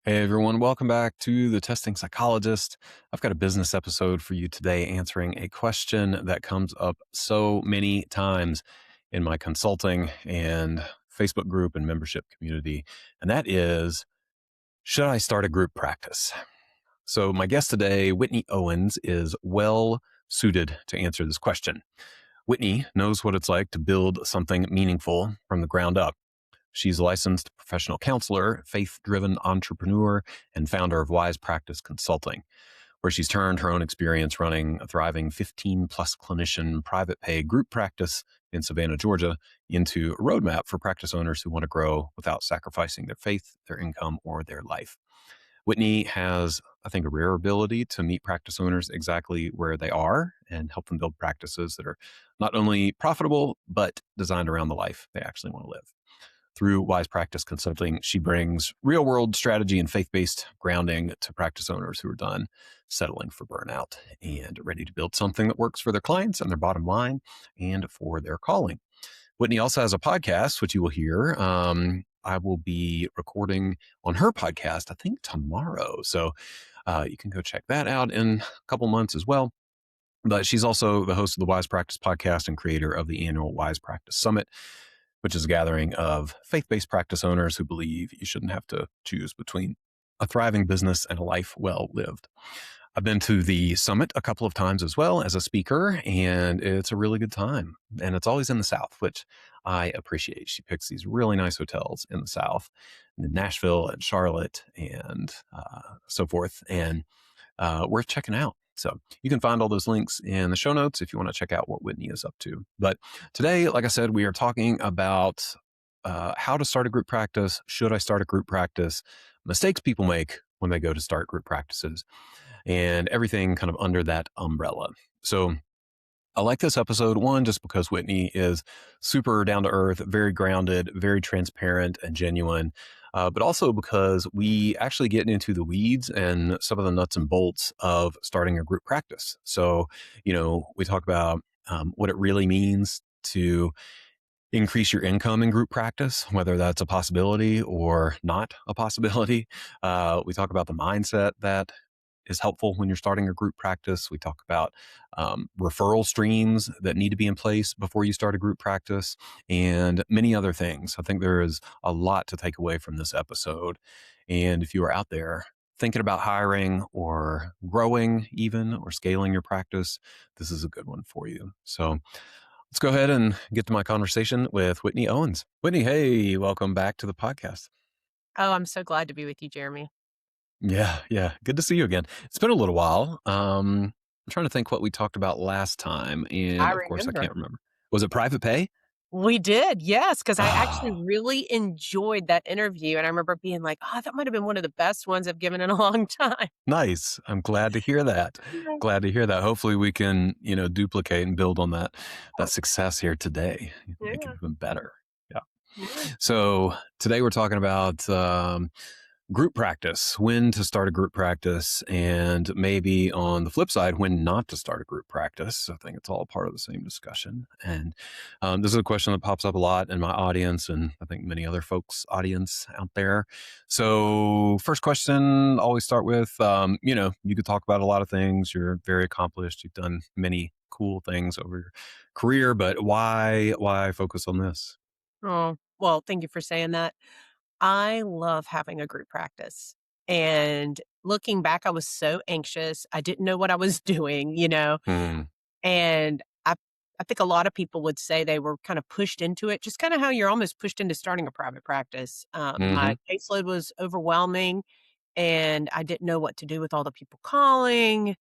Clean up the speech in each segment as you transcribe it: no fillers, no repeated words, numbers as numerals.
Hey everyone, welcome back to the Testing Psychologist. I've got a business episode for you today answering a question that comes up so many times in my consulting and Facebook group and membership community. And that is, should I start a group practice? So my guest today, Whitney Owens, is well suited to answer this question. Whitney knows what it's like to build something meaningful from the ground up. She's a licensed professional counselor, faith-driven entrepreneur, and founder of Wise Practice Consulting, where she's turned her own experience running a thriving 15-plus clinician private pay group practice in Savannah, Georgia, into a roadmap for practice owners who want to grow without sacrificing their faith, their income, or their life. Whitney has, I think, a rare ability to meet practice owners exactly where they are and help them build practices that are not only profitable, but designed around the life they actually want to live. Through Wise Practice Consulting, she brings real-world strategy and faith-based grounding to practice owners who are done settling for burnout and ready to build something that works for their clients and their bottom line and for their calling. Whitney also has a podcast, which you will hear. I will be recording on her podcast, I think tomorrow. So you can go check that out in a couple months as well. But she's also the host of the Wise Practice podcast and creator of the annual Wise Practice Summit, which is a gathering of faith-based practice owners who believe you shouldn't have to choose between a thriving business and a life well lived. I've been to the summit a couple of times as well as a speaker, and it's a really good time. And it's always in the South, which I appreciate. She picks these really nice hotels in the South, in Nashville and Charlotte and so forth, and worth checking out. So you can find all those links in the show notes if you want to check out what Whitney is up to. But today, like I said, we are talking about how to start a group practice. Should I start a group practice? Mistakes people make when they go to start group practices and everything kind of under that umbrella. So I like this episode, one, just because Whitney is super down to earth, very grounded, very transparent and genuine, but also because we actually get into the weeds and some of the nuts and bolts of starting a group practice. So, we talk about what it really means to increase your income in group practice, whether that's a possibility or not a possibility. We talk about the mindset that is helpful when you're starting a group practice. We talk about referral streams that need to be in place before you start a group practice and many other things. I think there is a lot to take away from this episode. And if you are out there thinking about hiring or growing even or scaling your practice, this is a good one for you. So let's go ahead and get to my conversation with Whitney Owens. Whitney, hey, welcome back to the podcast. Oh, I'm so glad to be with you, Jeremy. Yeah. Good to see you again. It's been a little while. I'm trying to think what we talked about last time. I And of course, I remember. can't remember. Was it private pay? We did, yes, because I actually Ah, really enjoyed that interview, and I remember being like, "Oh, that might have been one of the best ones I've given in a long time." nice. I'm glad to hear that. Yeah. Glad to hear that. Hopefully we can, duplicate and build on that success here today. Make it Yeah, even better. Yeah. yeah. So today we're talking about group practice, when to start a group practice, and maybe on the flip side, when not to start a group practice. I think it's all part of the same discussion. And this is a question that pops up a lot in my audience, and I think many other folks' audience out there. So, first question, always start with, you could talk about a lot of things. You're very accomplished. You've done many cool things over your career, but why focus on this? Oh, well, thank you for saying that. I love having a group practice, and looking back, I was so anxious. I didn't know what I was doing, Hmm. and I think a lot of people would say they were kind of pushed into it, just kinda how you're almost pushed into starting a private practice. Mm-hmm. My caseload was overwhelming, and I didn't know what to do with all the people calling,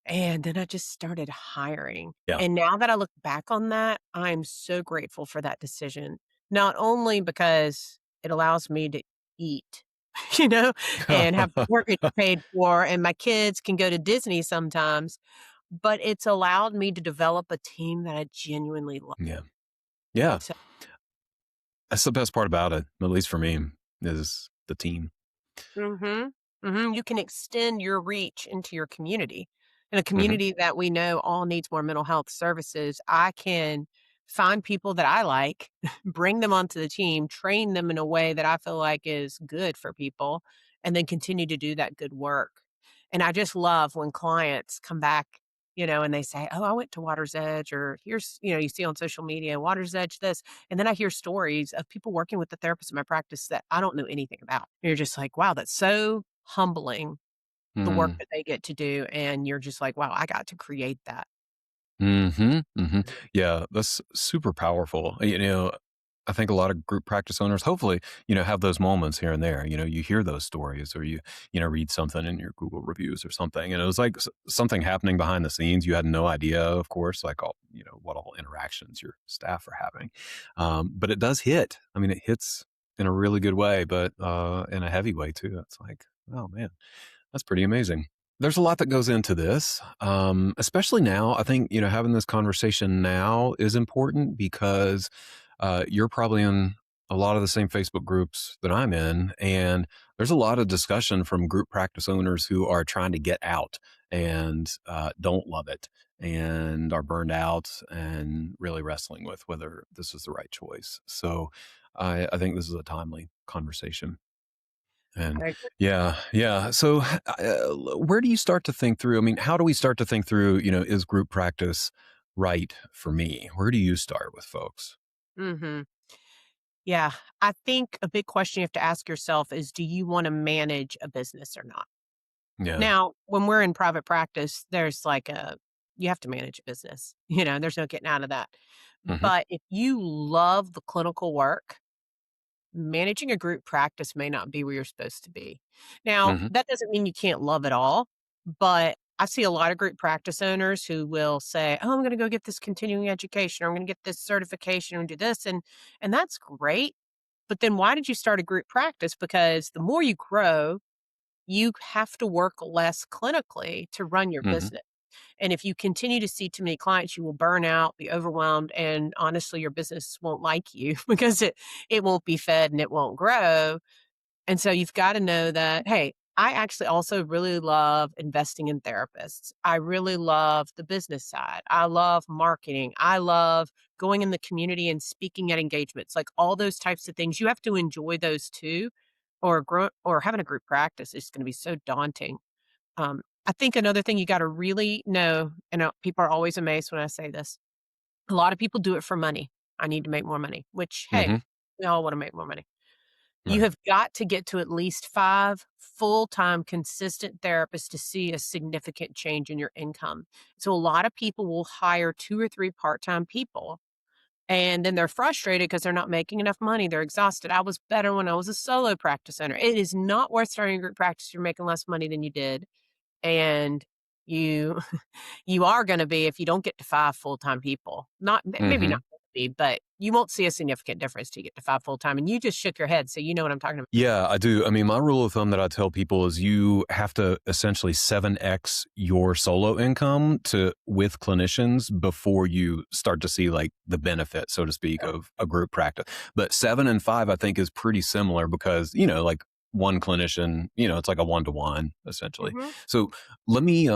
and then I just started hiring. Yeah. And now that I look back on that, I'm so grateful for that decision, not only because it allows me to eat, you know, and have the mortgage paid for, and my kids can go to Disney sometimes, but it's allowed me to develop a team that I genuinely love. Yeah. Yeah. So That's the best part about it, at least for me, is the team. mhm, you can extend your reach into your community. In a Mhm. community that we know all needs more mental health services, I can find people that I like, bring them onto the team, train them in a way that I feel like is good for people, and then continue to do that good work. And I just love when clients come back, and they say, "Oh, I went to Water's Edge," or here's, you see on social media, Water's Edge this. And then I hear stories of people working with the therapist in my practice that I don't know anything about. You're just like, wow, that's so humbling, the work Mm. that they get to do. And you're just like, wow, I got to create that. Mhm, mhm. Yeah, that's super powerful. I think a lot of group practice owners, hopefully, have those moments here and there. You hear those stories or read something in your Google reviews or something. And it was like something happening behind the scenes. You had no idea, of course, like what all interactions your staff are having. But it does hit. I mean, it hits in a really good way, but in a heavy way too. It's like, oh man. That's pretty amazing. There's a lot that goes into this, especially now. I think, having this conversation now is important because you're probably in a lot of the same Facebook groups that I'm in. And there's a lot of discussion from group practice owners who are trying to get out and don't love it and are burned out and really wrestling with whether this is the right choice. So I think this is a timely conversation. And I agree. yeah, yeah. So, where do you start to think through? I mean, how do we start to think through, is group practice right for me? Where do you start with folks? Hmm. Yeah. I think a big question you have to ask yourself is, do you want to manage a business or not? Yeah. Now, when we're in private practice, you have to manage a business. There's no getting out of that. Hmm. But if you love the clinical work, managing a group practice may not be where you're supposed to be. Now, Hmm. that doesn't mean you can't love it all, but I see a lot of group practice owners who will say, "Oh, I'm going to go get this continuing education, or I'm going to get this certification and do this." And that's great. But then why did you start a group practice? Because the more you grow, you have to work less clinically to run your Hmm. business. And if you continue to see too many clients, you will burn out, be overwhelmed, and honestly, your business won't like you because it won't be fed and it won't grow. And so you've got to know that, hey, I actually also really love investing in therapists. I really love the business side. I love marketing. I love going in the community and speaking at engagements, like all those types of things. You have to enjoy those too, or having a group practice is going to be so daunting. I think another thing you gotta really know, and, people are always amazed when I say this, a lot of people do it for money. I need to make more money, which, hey, Hmm. we all wanna make more money. You Right. have got to get to at least 5 full-time consistent therapists to see a significant change in your income. So a lot of people will hire 2 or 3 part-time people, and then they're frustrated because 'cause they're not making enough money, they're exhausted. I was better when I was a solo practice owner. It is not worth starting a group practice if you're making less money than you did, and you you are gonna be if you don't get to 5 full-time people. Not maybe Hmm. not gonna be, but you won't see a significant difference till you get to 5 full-time, and you just shook your head, so you know what I'm talking about. Yeah, I do. I mean, my rule of thumb that I tell people is you have to essentially 7x your solo income to with clinicians before you start to see like the benefit, so to speak, of a group practice. But 7 and 5, I think, is pretty similar because, like one clinician, it's like a 1-to-1 essentially. Mhm. So let me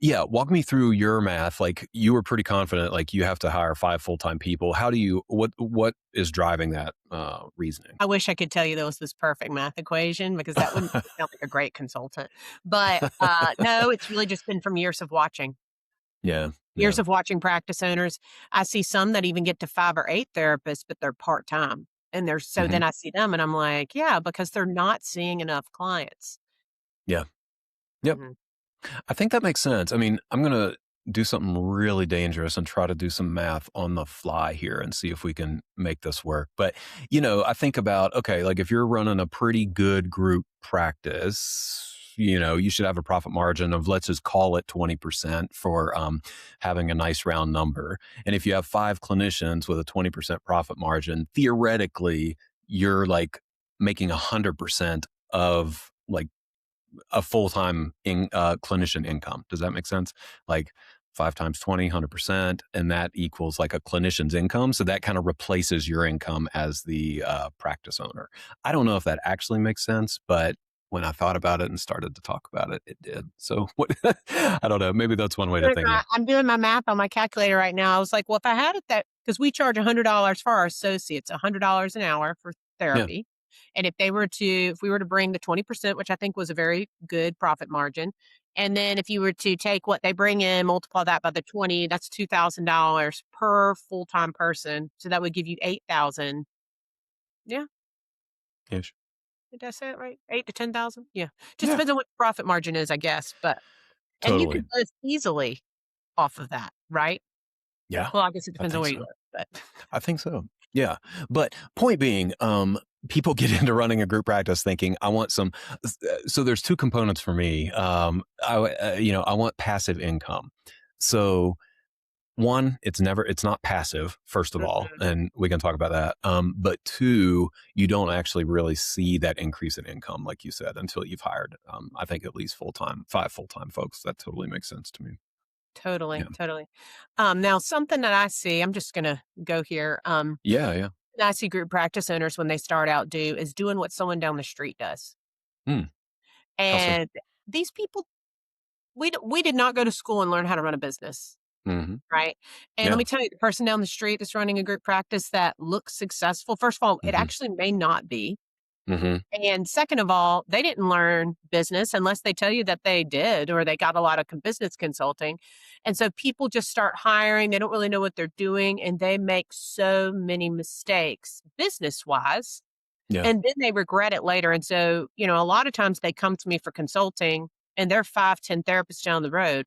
yeah, walk me through your math. Like you were pretty confident, like you have to hire 5 full-time people. How do you what is driving that reasoning? I wish I could tell you there was this perfect math equation because that would make me sound like a great consultant. But, no, it's really just been from years of watching. Yeah, yeah. Years of watching practice owners. I see some that even get to 5 or 8 therapists, but they're part-time. And they're so Mhm. then I see them and I'm like, "Yeah, because they're not seeing enough clients." Yeah. Yep. Mhm. I think that makes sense. I mean, I'm gonna do something really dangerous and try to do some math on the fly here and see if we can make this work. But, I think about, okay, like if you're running a pretty good group practice, you should have a profit margin of, let's just call it 20% for having a nice round number. And if you have 5 clinicians with a 20% profit margin, theoretically, you're like making 100% of like a full-time clinician income. Does that make sense? Like 5 times 20, 100%, and that equals like a clinician's income. So that kind of replaces your income as the practice owner. I don't know if that actually makes sense, but when I thought about it and started to talk about it, it did. So what, I don't know. Maybe that's one way to think of it. I'm doing my math on my calculator right now. I was like, "Well, if I had it that," because we charge $100 for our associates, $100 an hour for Yeah. therapy. And if we were to bring the 20%, which I think was a very good profit margin, and then if you were to take what they bring in, multiply that by the 20, that's $2,000 per full-time person. So that would give you 8,000. Yeah, Ish. did I say it right? 8 to 10,000? Yeah. Just Yeah. depends on what the profit margin is, I guess, but and you Totally. could live easily off of that, right? Yeah. Well, I guess it I depends on think where you so. live, but I think so. Yeah. But point being, people get into running a group practice thinking, I want some. So there's two components for me. I want passive income. So one, it's not passive, first of all, Mhm. and we can talk about that. But two, you don't actually really see that increase in income, like you said, until you've hired, I think at least five full time folks. That totally makes sense to me. Yeah. Totally, totally. Now something that I see, I'm just gonna go here, Yeah. Yeah. that I see group practice owners when they start out do is doing what someone down the street does. Hmm. How so? And these people, we did not go to school and learn how to run a business, Hmm. right? And let Yeah. me tell you, the person down the street that's running a group practice that looks successful, first of all, it Hmm. actually may not be. Hmm. And second of all, they didn't learn business unless they tell you that they did or they got a lot of business consulting. And so people just start hiring. They don't really know what they're doing and they make so many mistakes business wise. Yeah. And then they regret it later. And so, a lot of times they come to me for consulting and they're 5, 10 therapists down the road.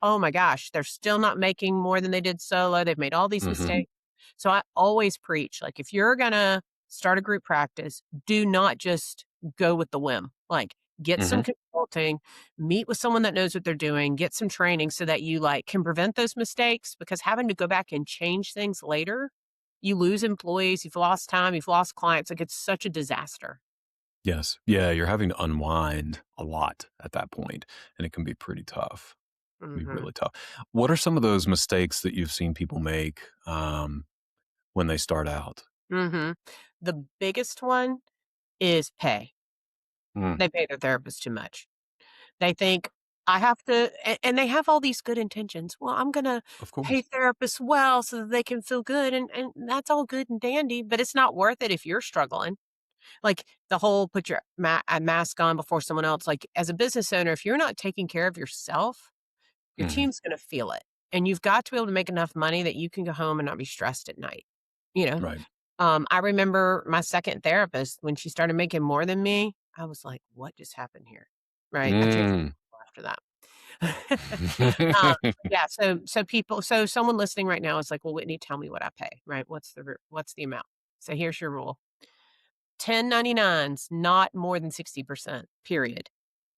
Oh my gosh, they're still not making more than they did solo. They've made all these Hmm. mistakes. So I always preach, like, if you're gonna start a group practice, do not just go with the whim. Like, get some Hmm. consulting, meet with someone that knows what they're doing, get some training so that you like can prevent those mistakes because having to go back and change things later, you lose employees, you've lost time, you've lost clients. Like it's such a disaster. Yes. Yeah. You're having to unwind a lot at that point, and it can be pretty tough. It can be Hmm. really tough. What are some of those mistakes that you've seen people make when they start out? Hmm. The biggest one is pay. Mm, They pay their therapist too much. They think, "I have to," and they have all these good intentions. "Well, I'm gonna of pay course. therapists well so that they can feel good," and that's all good and dandy, but it's not worth it if you're struggling. Like, the whole put your mask on before someone else, like, as a business owner, if you're not taking care of yourself, your Hmm. team's gonna feel it, and you've got to be able to make enough money that you can go home and not be stressed at night, you know? Right. I remember my 2nd therapist, when she started making more than me, I was like, "What just happened here?" Right? I changed Mm. after that. Um, yeah, so someone listening right now is like, "Well, Whitney, tell me what I pay," right? What's the amount? So here's your rule. 1099s, not more than 60%, period.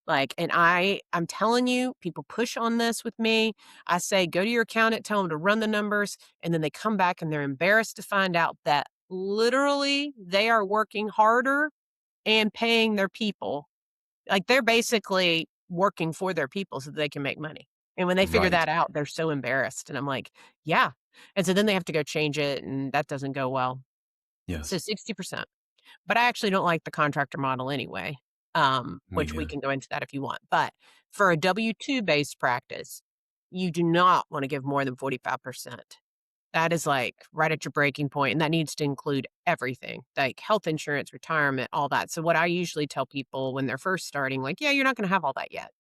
Like, and I'm telling you, people push on this with me. I say, "Go to your accountant, tell them to run the numbers," and then they come back and they're embarrassed to find out that literally they are working harder and paying their people. Like, they're basically working for their people so that they can make money. And when they figure Right. that out, they're so embarrassed, and I'm like, "Yeah." And so then they have to go change it, and that doesn't go well. So Yes. 60%. But I actually don't like the contractor model anyway, Me which we neither. can go into that if you want. But for a W-2 based practice, you do not wanna give more than 45%. That is, like, right at your breaking point, and that needs to include everything, like health insurance, retirement, all that. So what I usually tell people when they're first starting, like, "Yeah, you're not gonna have all that yet.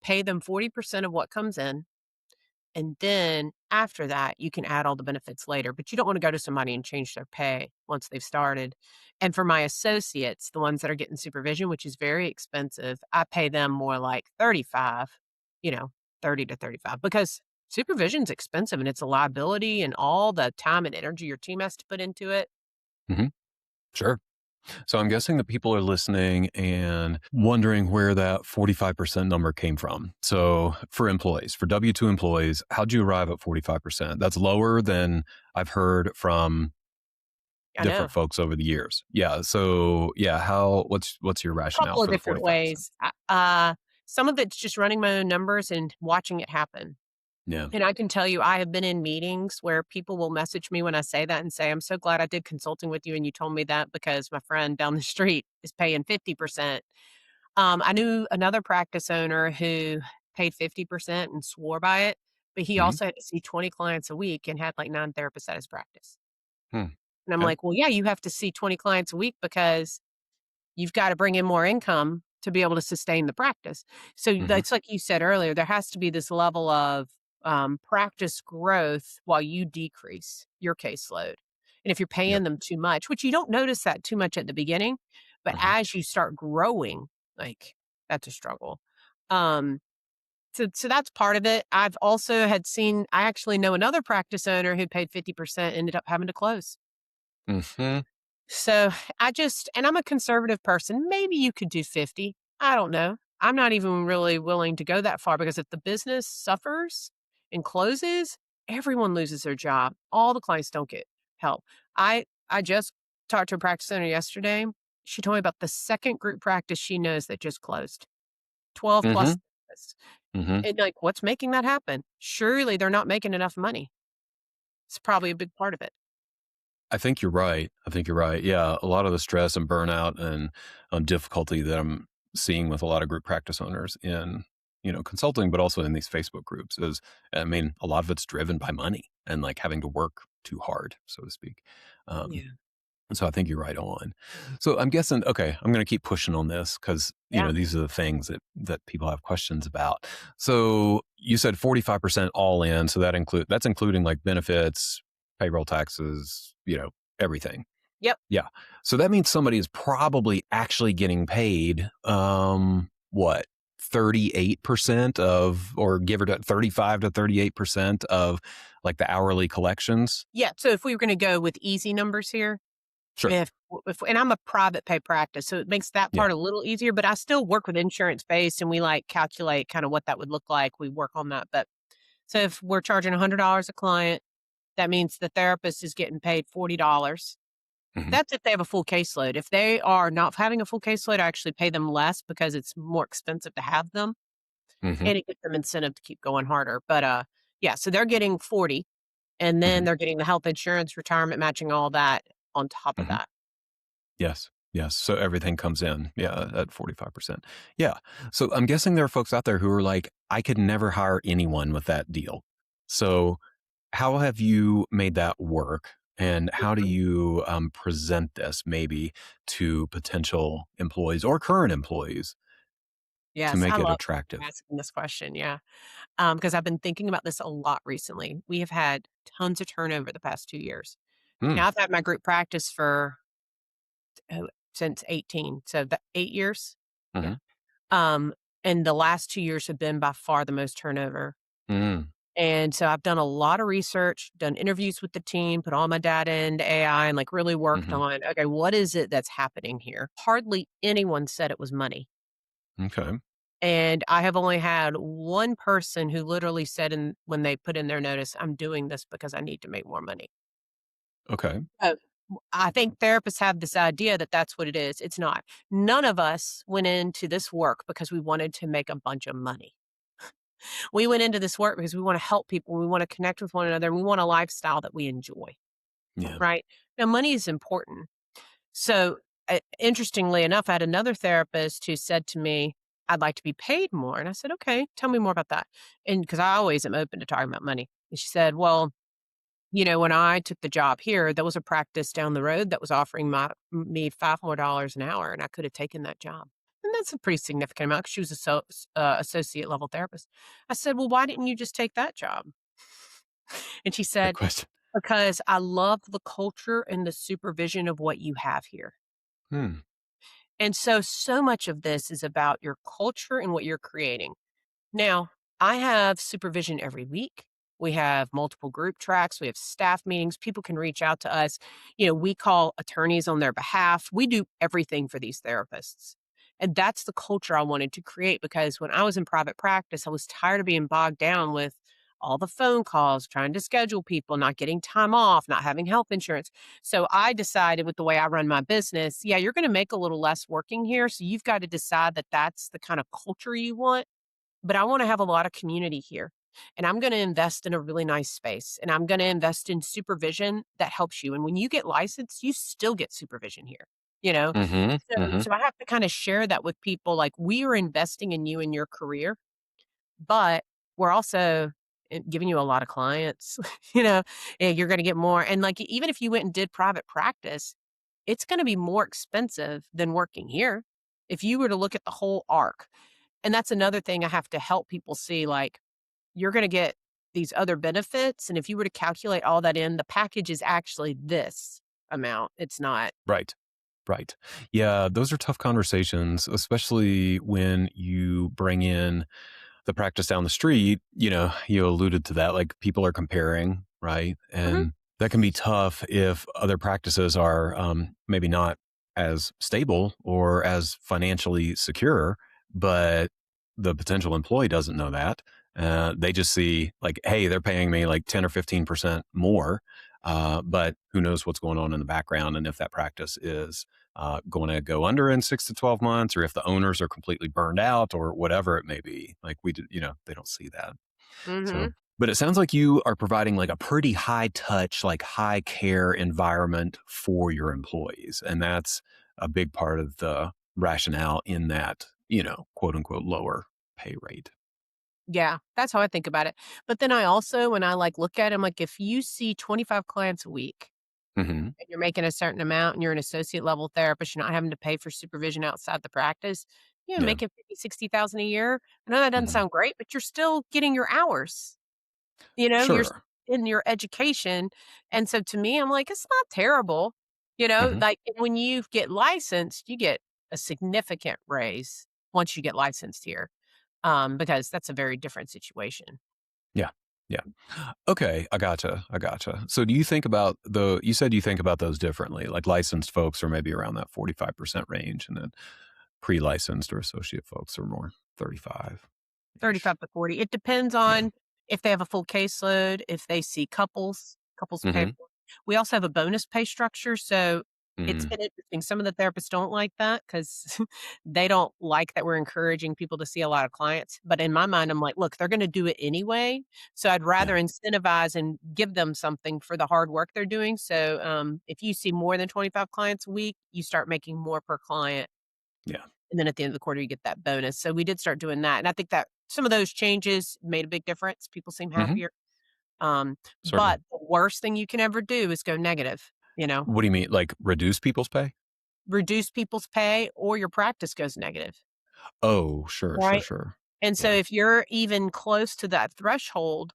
Pay them 40% of what comes in, and then after that, you can add all the benefits later, but you don't want to go to somebody and change their pay once they've started. And for my associates, the ones that are getting supervision, which is very expensive, I pay them more like 35, you know, 30 to 35 because supervision's expensive and it's a liability and all the time and energy your team has to put into it. Hmm. Sure. So I'm guessing that people are listening and wondering where that 45% number came from. So for employees, for W-2 employees, how'd you arrive at 45%? That's lower than I've heard from I know. different folks over the years. Yeah. So yeah, what's your rationale Couple of for the different 45%? ways. Some of it's just running my own numbers and watching it happen. Yeah. And I can tell you, I have been in meetings where people will message me when I say that and say, "I'm so glad I did consulting with you and you told me that because my friend down the street is paying 50%." I knew another practice owner who paid 50% and swore by it, but he Hmm. also had to see 20 clients a week and had like 9 therapists at his practice. Hmm. And I'm Okay. like, "Well, yeah, you have to see 20 clients a week because you've gotta bring in more income to be able to sustain the practice. So Mhm. that's like you said earlier, there has to be this level of, practice growth while you decrease your caseload. And if you're Yep. paying them too much, which you don't notice that too much at the beginning, but Mhm. as you start growing, like, that's a struggle. Um, so that's part of it. I've also had seen I actually know another practice owner who paid 50%, ended up having to close. Mhm. So and I'm a conservative person. Maybe you could do 50. I don't know. I'm not even really willing to go that far because if the business suffers and closes, everyone loses their job. All the clients don't get help. I just talked to a practice owner yesterday. She told me about the second group practice she knows that just closed. 12 plus Mhm. therapists. Mhm. And like, what's making that happen? Surely they're not making enough money. It's probably a big part of it. I think you're right. I think you're right. Yeah, a lot of the stress and burnout and, difficulty that I'm seeing with a lot of group practice owners in, consulting, but also in these Facebook groups is, I mean, a lot of it's driven by money and, like, having to work too hard, so to speak. Um, Yeah. so I think you're right on. So I'm guessing, okay, I'm gonna keep pushing on this because, Yeah. these are the things that people have questions about. So you said 45% all in, so that's including, like, benefits, payroll taxes, everything. Yep. Yeah. So that means somebody is probably actually getting paid, what, 38% of, or give or take 35 to 38% of, like, the hourly collections? Yeah. So if we were going to go with easy numbers here, Sure. if and I'm a private pay practice, so it makes that Yeah. part a little easier, but I still work with insurance based and we like calculate kind of what that would look like. We work on that. But so if we're charging $100 a client, that means the therapist is getting paid $40. Mhm. That's if they have a full caseload. If they are not having a full caseload, I actually pay them less because it's more expensive to have them Mhm. and it gives them incentive to keep going harder. But yeah, so they're getting 40 and then Mhm. they're getting the health insurance, retirement matching, all that on top of Mhm. that. Yes. Yes. So everything comes in. Yeah. At 45%. Yeah. So I'm guessing there are folks out there who are like, I could never hire anyone with that deal. So how have you made that work? And how do you present this maybe to potential employees or current employees to Yes, I make it love attractive? asking this question, yeah, because I've been thinking about this a lot recently. We have had tons of turnover the past 2 years. Hmm. Now I've had my group practice for, since 18, so the 8 years? Yeah. Hmm. Um, and the last 2 years have been by far the most turnover, Hmm. and so I've done a lot of research, done interviews with the team, put all my data into AI, and, like, really worked Hmm. on, "Okay, what is it that's happening here?" Hardly anyone said it was money. Okay. And I have only had one person who literally said when they put in their notice, "I'm doing this because I need to make more money." Okay. Oh, I think therapists have this idea that that's what it is. It's not. None of us went into this work because we wanted to make a bunch of money. We went into this work because we wanna help people, we wanna connect with one another, and we want a lifestyle that we enjoy, Yeah. right? Now money is important. So, interestingly enough, I had another therapist who said to me, "I'd like to be paid more." And I said, "Okay, tell me more about that." And because I always am open to talking about money. And she said, "Well, when I took the job here, there was a practice down the road that was offering me $5 more an hour, and I could have taken that job." And that's a pretty significant amount 'cause she was a associate level therapist. I said, "Well, why didn't you just take that job?" And she Good said, question. "Because I love the culture and the supervision of what you have here." Hmm. And so much of this is about your culture and what you're creating. Now, I have supervision every week. We have multiple group tracks. We have staff meetings. People can reach out to us. We call attorneys on their behalf. We do everything for these therapists. And that's the culture I wanted to create because when I was in private practice, I was tired of being bogged down with all the phone calls, trying to schedule people, not getting time off, not having health insurance. So I decided with the way I run my business, yeah, you're going to make a little less working here. So you've got to decide that that's the kind of culture you want, but I wanna have a lot of community here, and I'm gonna invest in a really nice space, and I'm gonna invest in supervision that helps you, and when you get licensed, you still get supervision here, you know? Mm-hmm. So Mm-hmm. I have to kinda share that with people, like, we are investing in you and your career, but we're also, giving you a lot of clients, you know? You're gonna get more and, like, even if you went and did private practice, it's gonna be more expensive than working here if you were to look at the whole arc. And that's another thing I have to help people see, like, you're gonna get these other benefits, and if you were to calculate all that in, the package is actually this amount. It's not. Right. Right. Yeah, those are tough conversations, especially when you bring in the practice down the street. You alluded to that, like people are comparing, right? Mhm. And that can be tough if other practices are maybe not as stable or as financially secure, but the potential employee doesn't know that. They just see like, hey, they're paying me like 10 or 15% more. But who knows what's going on in the background and if that practice is going to go under in 6 to 12 months, or if the owners are completely burned out, or whatever it may be. Like they don't see that. So, Mhm. but it sounds like you are providing like a pretty high touch, like high care environment for your employees, and that's a big part of the rationale in that quote unquote lower pay rate. Yeah, that's how I think about it. But then I also, when I, like, look at it, I'm like, if you see 25 clients a week Hmm. and you're making a certain amount and you're an associate level therapist, you're not having to pay for supervision outside the practice, Yeah. making 50, 60,000 a year. I know that doesn't Hmm. sound great, but you're still getting your hours. You're Sure. in your education. And so to me, I'm like, it's not terrible. Hmm. Like when you get licensed, you get a significant raise once you get licensed here. Because that's a very different situation. Yeah. Yeah. Okay, I gotcha. So do you think about you said you think about those differently, like licensed folks are maybe around that 45% range, and then pre-licensed or associate folks are more 35-ish. 35 to 40. It depends Yeah. on if they have a full caseload, if they see couples pay Mhm. for it. We also have a bonus pay structure, so it's Mm. been interesting. Some of the therapists don't like that because they don't like that we're encouraging people to see a lot of clients, but in my mind, I'm like, "Look, they're gonna do it anyway, so I'd Yeah. rather incentivize and give them something for the hard work they're doing." So, if you see more than 25 clients a week, you start making more per client, Yeah. and then at the end of the quarter, you get that bonus. So we did start doing that, and I think that some of those changes made a big difference. People seem Mhm. happier. Certainly. But the worst thing you can ever do is go negative, What do you mean, like reduce people's pay? reduce people's pay or your practice goes negative, Oh, sure, sure, right? sure. And so Yeah. if you're even close to that threshold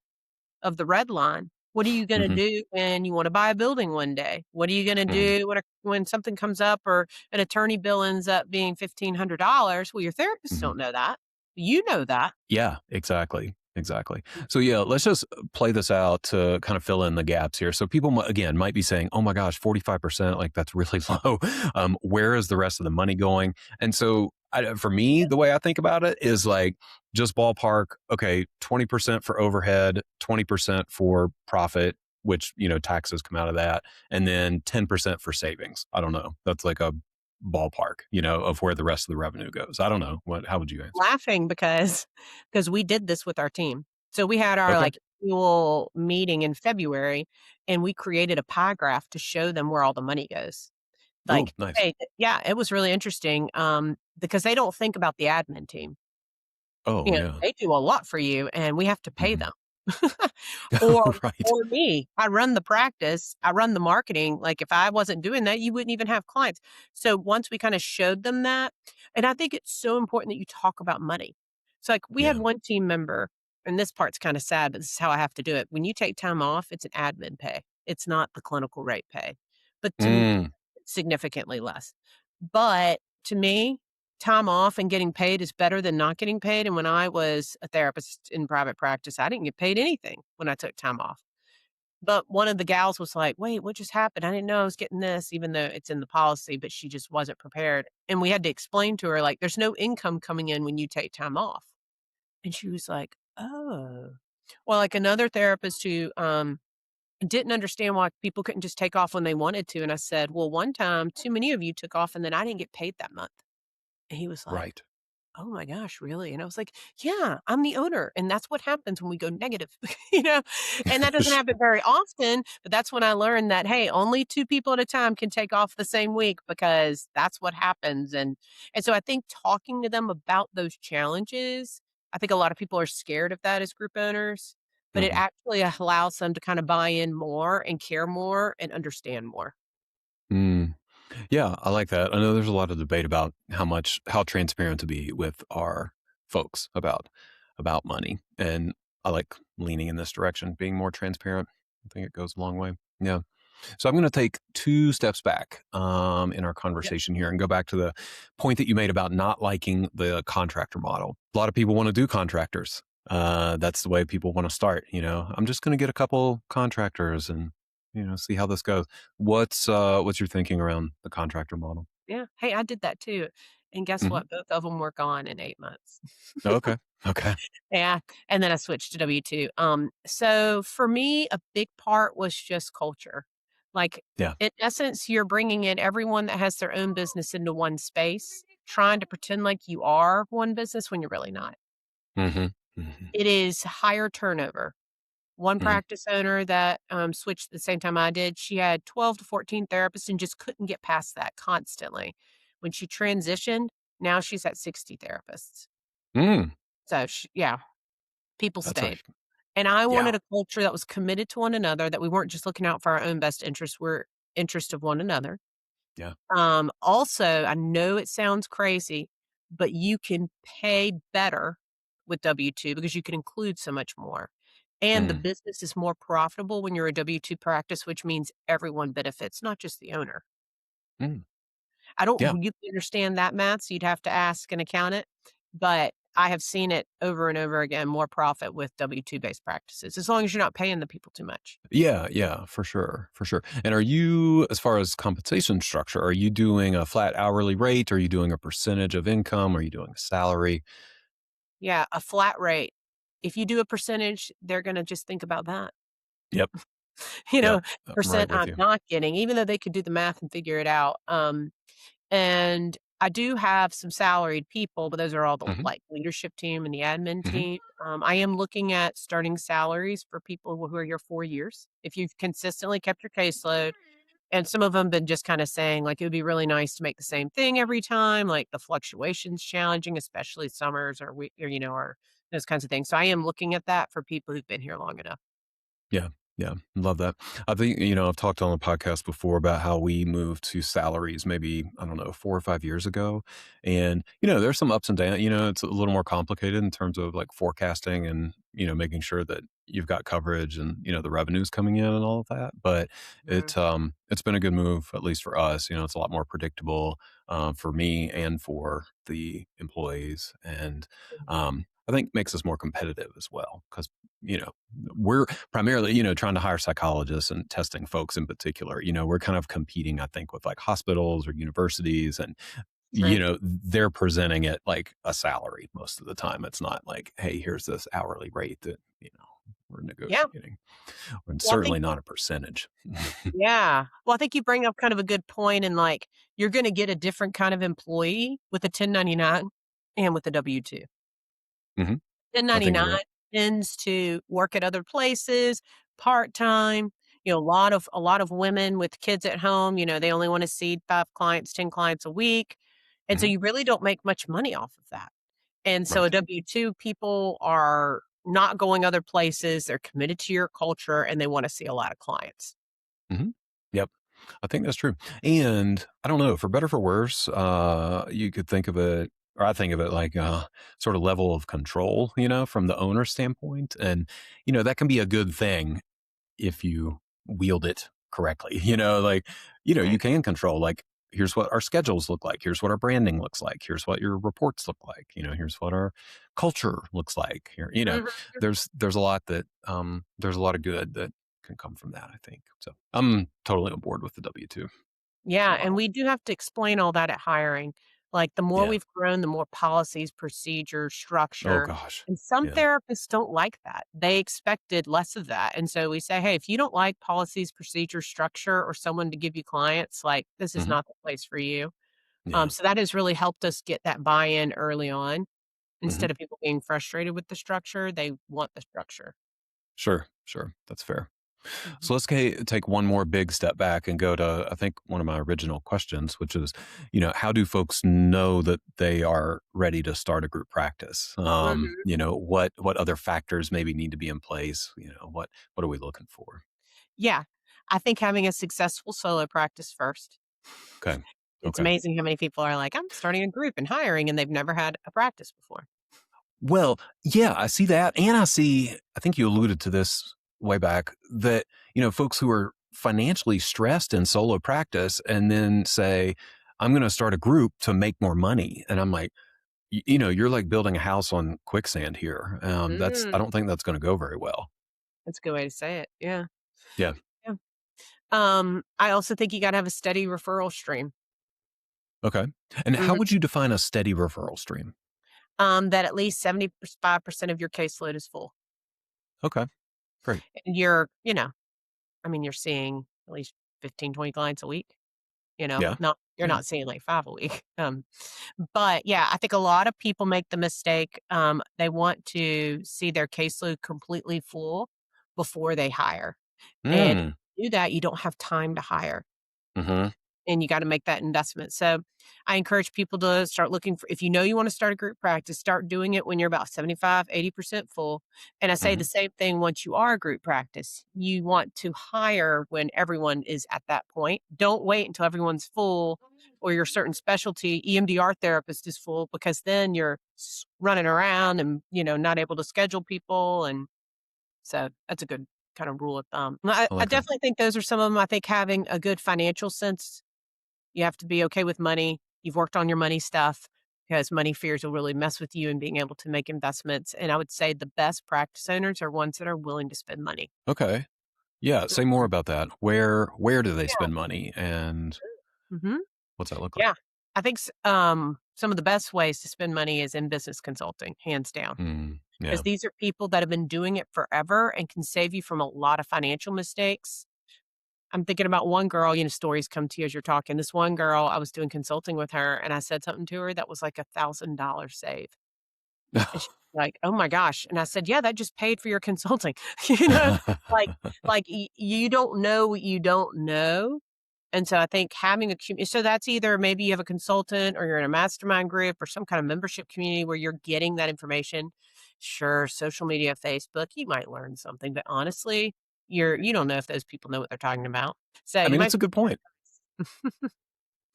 of the red line, what are you gonna Mhm. do when you wanna buy a building one day? What are you gonna Mhm. do when something comes up or an attorney bill ends up being $1,500? Well, your therapists Mhm. don't know that. You know that. Yeah, exactly. Exactly. So yeah, let's just play this out to kind of fill in the gaps here. So people again might be saying, "Oh my gosh, 45%, like that's really low. Where is the rest of the money going?" And so for me, the way I think about it is like just ballpark, okay, 20% for overhead, 20% for profit, which, taxes come out of that, and then 10% for savings. I don't know. That's like a ballpark, of where the rest of the revenue goes. I don't know. How would you answer? Laughing because we did this with our team. So we had our, Okay. like, annual meeting in February, and we created a pie graph to show them where all the money goes. Oh, Like, nice. hey, yeah, it was really interesting, because they don't think about the admin team. Oh, yeah. They do a lot for you, and we have to pay Mhm. them. Or Right. or me, I run the practice, I run the marketing, like, if I wasn't doing that, you wouldn't even have clients. So once we kinda showed them that, and I think it's so important that you talk about money. So, like, we had Yeah. one team member, and this part's kinda sad, but this is how I have to do it. When you take time off, it's an admin pay. It's not the clinical rate pay. But to me, Mm, it's significantly less. But to me, time off and getting paid is better than not getting paid, and when I was a therapist in private practice, I didn't get paid anything when I took time off. But one of the gals was like, "Wait, what just happened? I didn't know I was getting this," even though it's in the policy, but she just wasn't prepared, and we had to explain to her, like, "There's no income coming in when you take time off." And she was like, "Oh." Well, like another therapist who, didn't understand why people couldn't just take off when they wanted to, and I said, "Well, one time, too many of you took off, and then I didn't get paid that month." And he was like, right. "Oh my gosh, really?" And I was like, "Yeah, I'm the owner, and that's what happens when we go negative." And that doesn't happen Sure. very often, but that's when I learned that, hey, only 2 people at a time can take off the same week because that's what happens, and so I think talking to them about those challenges, I think a lot of people are scared of that as group owners, but it Mhm. actually allows them to kinda buy in more and care more and understand more. Mm. Yeah, I like that. I know there's a lot of debate about how transparent to be with our folks about money, and I like leaning in this direction, being more transparent. I think it goes a long way. Yeah. So I'm going to take two steps back in our Yep. conversation here and go back to the point that you made about not liking the contractor model. A lot of people want to do contractors. That's the way people want to start. I'm just going to get a couple contractors and see how this goes. What's your thinking around the contractor model? Yeah. Hey, I did that too. And guess Hmm. what? Both of them were gone in 8 months. Okay. Okay. Yeah, and then I switched to W-2. So for me, a big part was just culture. Like, Yeah. in essence, you're bringing in everyone that has their own business into one space, trying to pretend like you are one business when you're really not. Hmm. Hmm. It is higher turnover. One Hmm. practice owner that, switched the same time I did, she had 12 to 14 therapists and just couldn't get past that constantly. When she transitioned, now she's at 60 therapists. Mm, So, yeah, people that's a stayed. And I yeah. wanted a culture that was committed to one another, that we weren't just looking out for our own best interests, we're interest of one another. Yeah. Also, I know it sounds crazy, but you can pay better with W-2 because you can include so much more. And the Mm, business is more profitable when you're a W-2 practice, which means everyone benefits, not just the owner. mm, I don't yeah. really understand that math, so you'd have to ask an accountant, but I have seen it over and over again, more profit with W-2 based practices, as long as you're not paying the people too much. Yeah, yeah, for sure, for sure. And are you, as far as compensation structure, are you doing a flat hourly rate? Are you doing a percentage of income? Are you doing a salary? Yeah, a flat rate. If you do a percentage, they're gonna just think about that. Yep, You yep. know, I'm right percent with I'm you. not getting, even though they could do the math and figure it out. And I do have some salaried people, but those are all the, Hmm. like, leadership team and the admin Hmm. team. I am looking at starting salaries for people who are here 4 years. If you've consistently kept your caseload, and some of 'em been just kinda saying, like, "It would be really nice to make the same thing every time," like, the fluctuation's challenging, especially summers or those kinds of things. So I am looking at that for people who've been here long enough. Yeah, yeah, love that. I think, I've talked on the podcast before about how we moved to salaries maybe, I don't know, 4 or 5 years ago. And, there's some ups and downs. It's a little more complicated in terms of like forecasting and, making sure that you've got coverage and, the revenue's coming in and all of that. But Mhm, it's been a good move, at least for us. It's a lot more predictable for me and for the employees. And mhm. I think makes us more competitive as well because, you know, we're primarily, trying to hire psychologists and testing folks in particular. We're kind of competing, I think, with like hospitals or universities, and That's right. they're presenting it like a salary most of the time. It's not like, hey, here's this hourly rate that we're Yeah. negotiating, and Well, I think certainly not a percentage. yeah. Well, I think you bring up kind of a good point in, like, you're gonna get a different kind of employee with a 1099 and with a W-2. Hmm. I think you're 1099 right. tends to work at other places, part-time, a lot of women with kids at home, they only wanna see 5 clients, 10 clients a week, and so Hmm. you really don't make much money off of that. And so a Right. W-2, people are not going other places, they're committed to your culture, and they wanna see a lot of clients. Hmm. Yep. I think that's true. And I don't know, for better for worse, you could think of it, or I think of it like a sort of level of control, from the owner standpoint. And, that can be a good thing if you wield it correctly. Like, you Right. can control, like, here's what our schedules look like. Here's what our branding looks like. Here's what your reports look like. Here's what our culture looks like. Here, Mhm. there's a lot there's a lot of good that can come from that, I think. So I'm totally on board with the W-2 Yeah, and model. we do have to explain all that at hiring. Like, the more Yeah. we've grown, the more policies, procedures, Oh structure, gosh. and some Yeah. therapists don't like that. They expected less of that, and so we say, "Hey, if you don't like policies, procedures, structure, or someone to give you clients, like, this is Hmm. not the place for you." Yeah. So that has really helped us get that buy-in early on. Hmm. Instead of people being frustrated with the structure, they want the structure. Sure. Sure. That's fair. Mhm. So let's take one more big step back and go to, I think, one of my original questions, which is, how do folks know that they are ready to start a group practice? Mhm. What other factors maybe need to be in place? What are we looking for? Yeah. I think having a successful solo practice first. Okay. It's Okay. amazing how many people are like, "I'm starting a group and hiring," and they've never had a practice before. Well, yeah, I see that. And I think you alluded to this way back that, folks who are financially stressed in solo practice and then say, I'm going to start a group to make more money. And I'm like, you're like building a house on quicksand here. I Mm, don't think that's going to go very well. that's a good way to say it. Yeah. Yeah. Yeah. I also think you gotta have a steady referral stream. Okay. And how Mhm. would you define a steady referral stream? That at least 75% of your caseload is full. Okay. Great. And I mean, you're seeing at least 15, 20 clients a week, Yeah. not you're Yeah. not seeing like 5 a week. But yeah, I think a lot of people make the mistake, they want to see their caseload completely full before they hire. And Mm. to do that, you don't have time to hire. Hmm. And you gotta make that investment. So, I encourage people to start looking for if you know you wanna start a group practice, start doing it when you're about 75, 80% full, and I say Hmm. the same thing once you are a group practice. You want to hire when everyone is at that point. Don't wait until everyone's full or your certain specialty, EMDR therapist is full because then you're running around and, not able to schedule people, and so that's a good kind of rule of thumb. I I like that. definitely think those are some of them. I think having a good financial sense, you have to be okay with money. You've worked on your money stuff because money fears will really mess with you and being able to make investments. And I would say the best practice owners are ones that are willing to spend money. Okay. Yeah. Say more Mhm. about that. Where do they Yeah. spend money and Mhm. what's that look like? Yeah. I think some of the best ways to spend money is in business consulting, hands down, Mm, because yeah. these are people that have been doing it forever and can save you from a lot of financial mistakes. I'm thinking about one girl, stories come to you as you're talking. This one girl, I was doing consulting with her and I said something to her that was like $1,000 save. And she's like, "Oh my gosh." And I said, "Yeah, that just paid for your consulting." You know, like you don't know what you don't know. And so I think having so that's either maybe you have a consultant or you're in a mastermind group or some kind of membership community where you're getting that information. Sure, social media, Facebook, you might learn something, but honestly, you don't know if those people know what they're talking about. So I you mean, might it's a good point.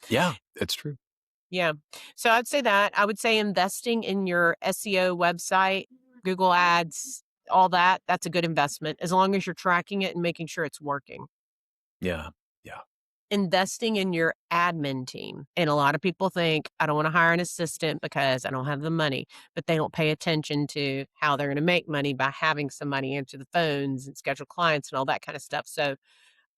Yeah, it's true. Yeah. So I'd say that. I would say investing in your SEO website, Google Ads, all that, that's a good investment as long as you're tracking it and making sure it's working. Yeah. Yeah. Investing in your admin team. And a lot of people think, I don't want to hire an assistant because I don't have the money, but they don't pay attention to how they're going to make money by having somebody answer the phones and schedule clients and all that kind of stuff. So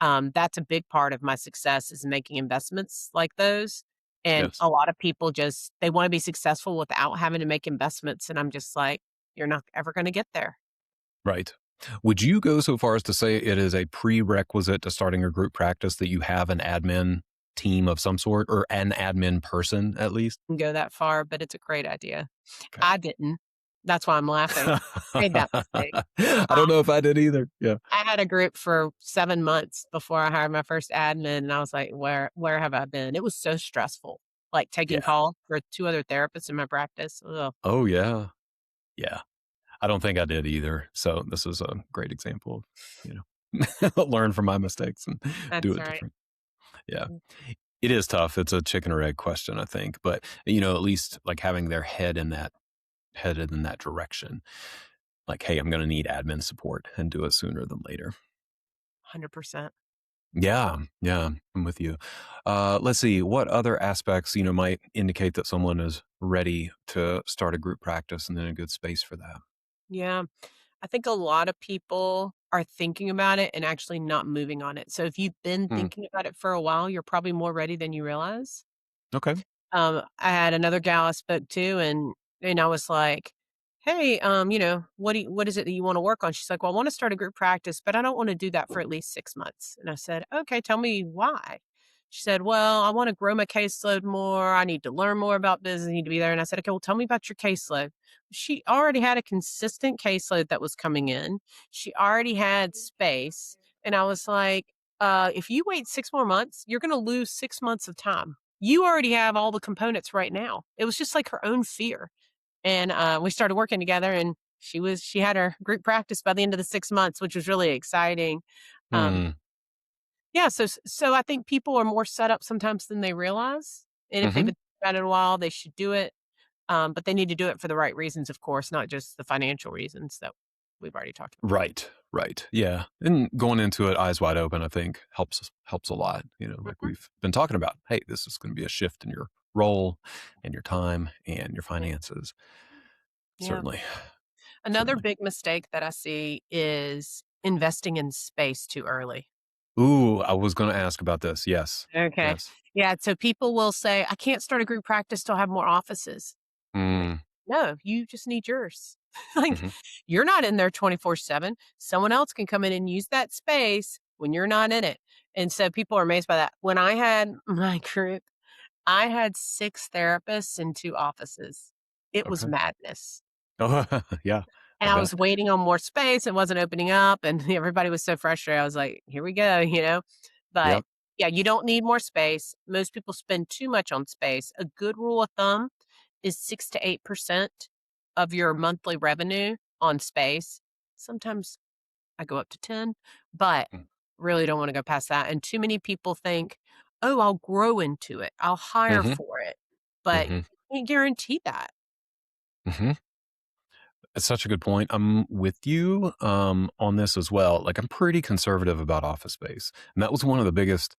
that's a big part of my success is making investments like those. And Yes. a lot of people just they want to be successful without having to make investments. And I'm just like, you're not ever going to get there. Right. Would you go so far as to say it is a prerequisite to starting a group practice that you have an admin team of some sort or an admin person at least? And go that far, but it's a great idea. Okay. I didn't. That's why I'm laughing. Made that mistake. I Um, don't know if I did either. Yeah. I had a group for 7 months before I hired my first admin, and I was like, where have I been? It was so stressful, like taking Yeah. calls for two other therapists in my practice. Ugh, Oh, yeah. Yeah. I don't think I did either. So this is a great example of, learn from my mistakes and do that's it right. different. Yeah. It is tough. It's a chicken or egg question, I think. But, at least like having their headed in that direction. Like, hey, I'm going to need admin support and do it sooner than later. 100%. Yeah. Yeah. I'm with you. Let's see. What other aspects, might indicate that someone is ready to start a group practice and in a good space for that? Yeah. I think a lot of people are thinking about it and actually not moving on it. So if you've been Hmm. thinking about it for a while, you're probably more ready than you realize. Okay. I had another gal I spoke to and I was like, "Hey, what is it that you wanna work on?" She's like, "Well, I wanna start a group practice, but I don't wanna do that for at least 6 months." And I said, "Okay, tell me why." She said, "Well, I wanna grow my caseload more. I need to learn more about business. I need to be there." And I said, "Okay, well, tell me about your caseload." She already had a consistent caseload that was coming in. She already had space, and I was like, if you wait 6 more months, you're gonna lose 6 months of time. You already have all the components right now." It was just like her own fear. And, we started working together and she had her group practice by the end of the 6 months, which was really exciting. Um, Hmm. Yeah, so I think people are more set up sometimes than they realize, and if they've Hmm. been thinking about it a while, they should do it, but they need to do it for the right reasons, of course, not just the financial reasons that we've already talked about. Right, right. Yeah. And going into it eyes wide open, I think helps a lot. Like Mhm. we've been talking about. Hey, this is going to be a shift in your role and your time and your finances. Yeah. Certainly. Another Certainly. big mistake that I see is investing in space too early. Ooh, I was going to ask about this. Yes. Okay. Yes. Yeah, so people will say, "I can't start a group practice till I have more offices." Like, Mm, no, you just need yours. Like, hmm. you're not in there 24/7. Someone else can come in and use that space when you're not in it. And so people are amazed by that. When I had my group, I had 6 therapists and 2 offices. It was Okay. madness. Oh, yeah. I And I was bet. waiting on more space, it wasn't opening up, and everybody was so frustrated. I was like, "Here we go," you know? But, Yep. yeah, you don't need more space. Most people spend too much on space. A good rule of thumb is 6 to 8% of your monthly revenue on space. Sometimes I go up to 10, but really don't wanna go past that, and too many people think, "Oh, I'll grow into it. I'll hire Mm-hmm. for it," but Mm-hmm. you can't guarantee that. Mm-hmm. It's such a good point. I'm with you on this as well. Like, I'm pretty conservative about office space, and that was one of the biggest,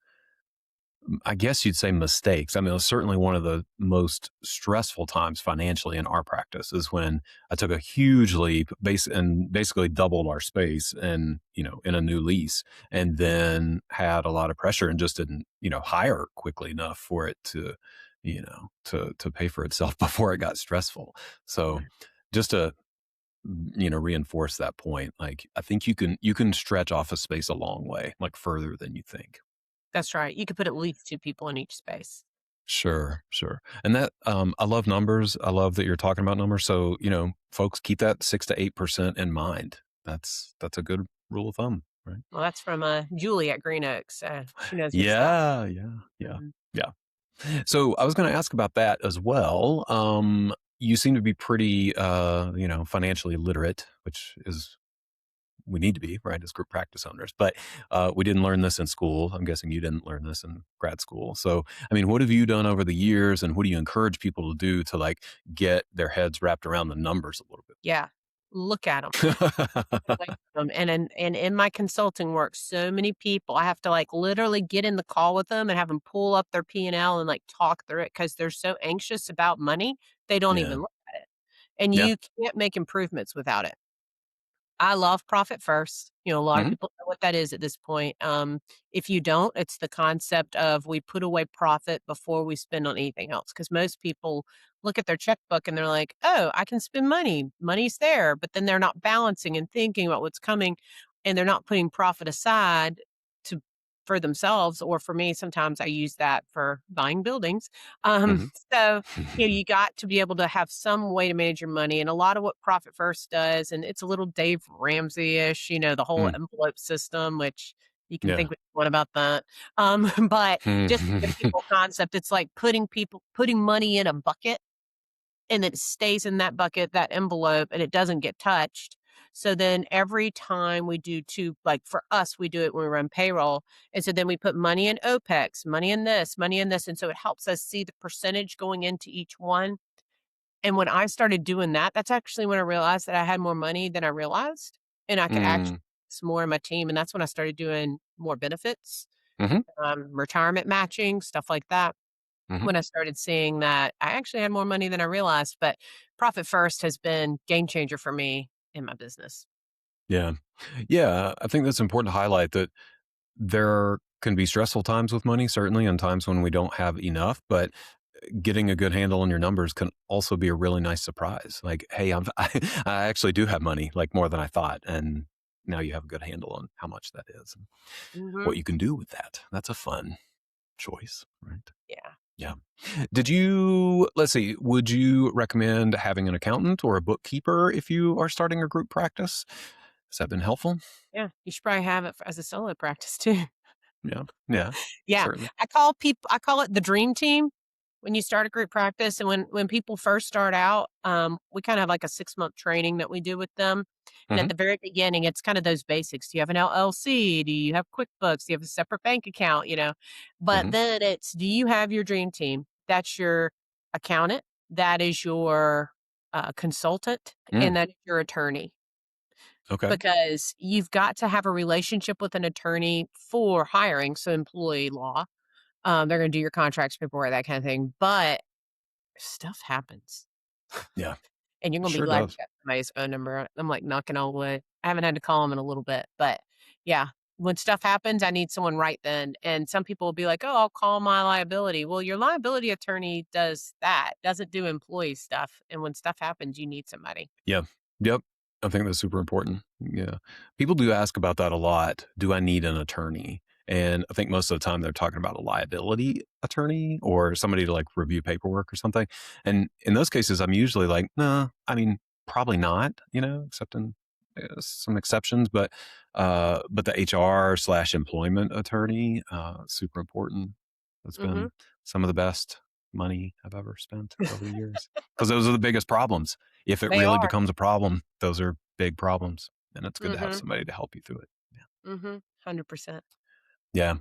I guess you'd say, mistakes. I mean, it was certainly one of the most stressful times financially in our practice is when I took a huge leap and basically doubled our space and, in a new lease, and then had a lot of pressure and just didn't, hire quickly enough for it to pay for itself before it got stressful. So just to, reinforce that point, like I think you can stretch office space a long way, like further than you think. That's right. You could put at least 2 people in each space. Sure, sure. And that, I love numbers. I love that you're talking about numbers. So, folks, keep that 6 to 8% in mind. That's a good rule of thumb, right? Well, that's from, Julie at Green Oaks, she knows her stuff. Yeah, yeah, yeah, Mhm. yeah. So I was going to ask about that as well. You seem to be pretty, financially literate, which is we need to be, right, as group practice owners. But we didn't learn this in school. I'm guessing you didn't learn this in grad school. So, I mean, what have you done over the years, and what do you encourage people to do to like get their heads wrapped around the numbers a little Yeah. Look at them. bit? Like, and in my consulting work, so many people, I have to, like, literally get in the call with them and have them pull up their P&L and, like, talk through it because 'cause they're so anxious about money, they don't Yeah, even look at it. And yeah. you can't make improvements without it. I love profit first. A lot of Hmm. people know what that is at this point. If you don't, it's the concept of we put away profit before we spend on anything else. Because most people look at their checkbook and they're like, "Oh, I can spend money. Money's there," but then they're not balancing and thinking about what's coming, and they're not putting profit aside to for themselves. Or for me, sometimes I use that for buying buildings. Um, Hmm. so you got to be able to have some way to manage your money, and a lot of what Profit First does, and it's a little Dave Ramsey-ish, the whole Mm, envelope system, which you can think yeah. what you want about that. But just to give people concept, it's like putting money in a bucket, and it stays in that bucket, that envelope, and it doesn't get touched. So then every time we do two, like for us, we do it when we run payroll. And so then we put money in OPEX, money in this, money in this. And so it helps us see the percentage going into each one. And when I started doing that, that's actually when I realized that I had more money than I realized, and I could actually Mm, invest more in my team. And that's when I started doing more benefits, mhm, retirement matching, stuff like that. mhm. When I started seeing that I actually had more money than I realized, but Profit First has been game changer for me in my business. Yeah. Yeah, I think that's important to highlight that there can be stressful times with money, certainly, and times when we don't have enough, but getting a good handle on your numbers can also be a really nice surprise. Like, hey, I actually do have money, like more than I thought. And now you have a good handle on how much that is and what Mhm. you can do with that. That's a fun choice, right? Yeah. Yeah. Let's see, would you recommend having an accountant or a bookkeeper if you are starting a group practice? Has that been helpful? Yeah. You should probably have it as a solo practice too. Yeah. Yeah. Yeah. Certainly. I call it the dream team. when you start a group practice and when people first start out, we kind of have like a 6-month training that we do with them. And at Hmm. the very beginning, it's kind of those basics. Do you have an LLC? Do you have QuickBooks? Do you have a separate bank account? But Hmm. then it's, do you have your dream team? That's your accountant. That is your consultant, and Mm. that is your attorney, Okay. because you've got to have a relationship with an attorney for hiring, so employee law. They're gonna do your contracts, paperwork, that kind of thing, but stuff happens, Yeah. and you're gonna be Sure glad you does. got somebody's phone number. I'm, like, knocking on wood. I haven't had to call them in a little bit, but, yeah, when stuff happens, I need someone right then, and some people will be like, "Oh, I'll call my liability." Well, your liability attorney does that, doesn't do employee stuff, and when stuff happens, you need somebody. Yeah. Yep. I think that's super important. Yeah. People do ask about that a lot. Do I need an attorney? And I think most of the time they're talking about a liability attorney or somebody to like review paperwork or something. And in those cases, I'm usually like, no, I mean, probably not, except in some exceptions, but the HR/employment attorney, super important. That's Mhm. been some of the best money I've ever spent over the years because those are the biggest problems. If it They really are. becomes a problem, those are big problems, and it's good to have Mhm. somebody to help you through it. Mhm. 100%. Yeah,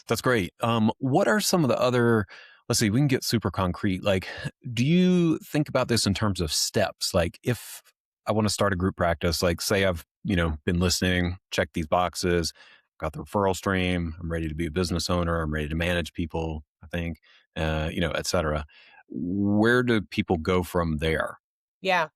that's great. What are some of the other, let's see, we can get super concrete. Like, do you think about this in terms of steps? Like, if I want to start a group practice, like, say I've, been listening, check these boxes, got the referral stream, I'm ready to be a business owner, I'm ready to manage people, I think, et cetera. Where do people go from there? Yeah.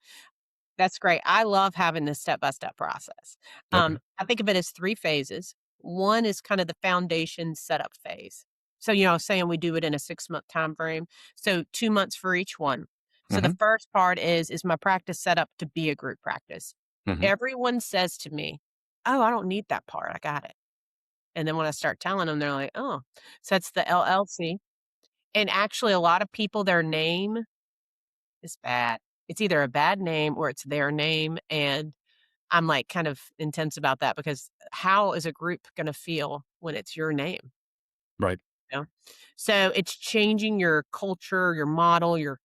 That's great. I love having this step-by-step process. Okay. I think of it as 3 phases. One is kind of the foundation setup phase. So, I was saying we do it in a 6-month time frame, so 2 months for each one. So the Hmm. first part is my practice set up to be a group practice? Hmm. Everyone says to me, "Oh, I don't need that part, I got it." And then when I start telling them, they're like, "Oh." So that's the LLC, and actually a lot of people, their name is bad. It's either a bad name or it's their name, and I'm, like, kind of intense about that because how is a group gonna feel when it's your name, Right. you know? So, it's changing your culture, your model, your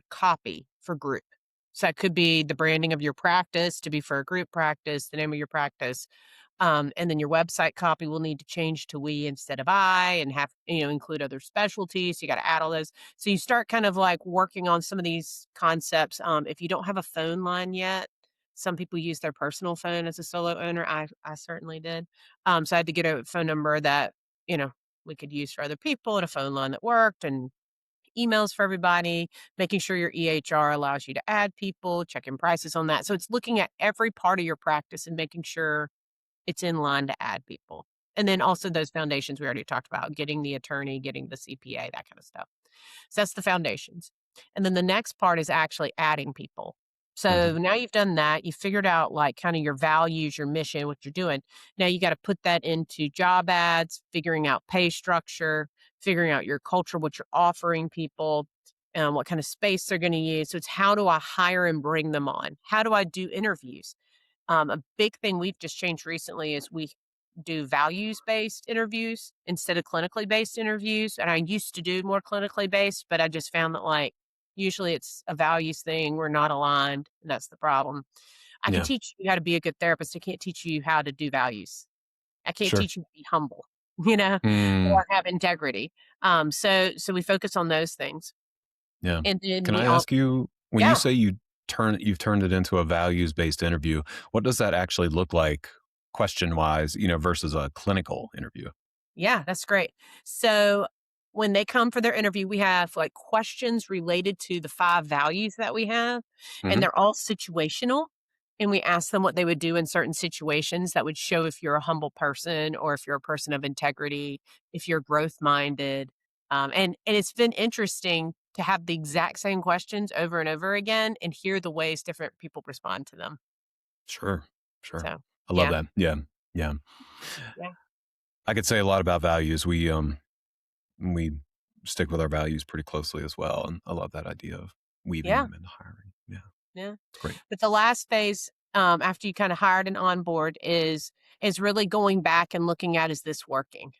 copy for group. So, it could be the branding of your practice to be for a group practice, the name of your practice, and then your website copy will need to change to "we" instead of "I" and have include other specialties, so you gotta add all those. So, you start kind of, like, working on some of these concepts. If you don't have a phone line yet, some people use their personal phone as a solo owner. I certainly did. So I had to get a phone number that, you know, we could use for other people and a phone line that worked and emails for everybody, making sure your EHR allows you to add people, checking prices on that. So it's looking at every part of your practice and making sure it's in line to add people. And then also those foundations we already talked about, getting the attorney, getting the CPA, that kind of stuff. So that's the foundations. And then the next part is actually adding people. Hmm. So now you've done that, you figured out like kind of your values, your mission, what you're doing. Now you got to put that into job ads, figuring out pay structure, figuring out your culture, what you're offering people, what kind of space they're going to use. So it's how do I hire and bring them on? How do I do interviews? A big thing we've just changed recently is we do values based interviews instead of clinically based interviews. And I used to do more clinically based, but I just found that like usually it's a values thing. We're not aligned. And that's the problem. I can Yeah. teach you how to be a good therapist. I can't teach you how to do values. I can't Sure. teach you to be humble, you know, Mm, or have integrity. So we focus on those things. yeah. And then Can we I all, ask you, when you yeah. say you've turned it into a values-based interview, what does that actually look like question-wise, versus a clinical interview? Yeah, that's great. So when they come for their interview, we have like questions related to the 5 values that we have, and Mhm. they're all situational. And we ask them what they would do in certain situations that would show if you're a humble person or if you're a person of integrity, if you're growth minded. And it's been interesting to have the exact same questions over and over again and hear the ways different people respond to them. Sure. Sure. So I love yeah, that. Yeah. Yeah. yeah, I could say a lot about values. We stick with our values pretty closely as well, and I love that idea of weaving yeah, them into hiring. Yeah. yeah. It's great. But the last phase, after you kinda hired and onboard is really going back and looking at, "Is this working?"